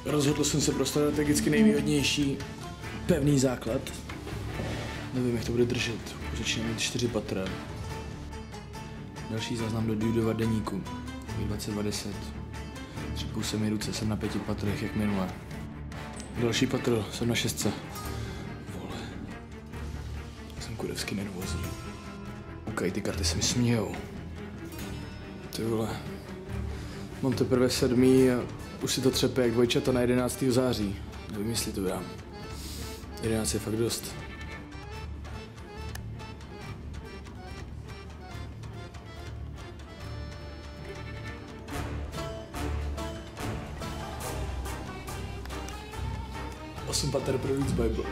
Rozhodl jsem se pro strategicky nejvýhodnější pevný základ. Nevím, jak to bude držet. Začíná mít 4 patra. Další záznam do Dudova deníku. 22:10. Třepou se mi ruce, jsem na 5 patrech, jak minule. Další patro, jsem na 6. Vole. Jsem kurevsky nervózní. OK, ty karty se mi smějou. Ty vole. Mám teprve 7. a už si to třepe jak dvojčata na 11. září. Nevím, jestli to dám. 11 je fakt dost. Osm pater pro víc Bible.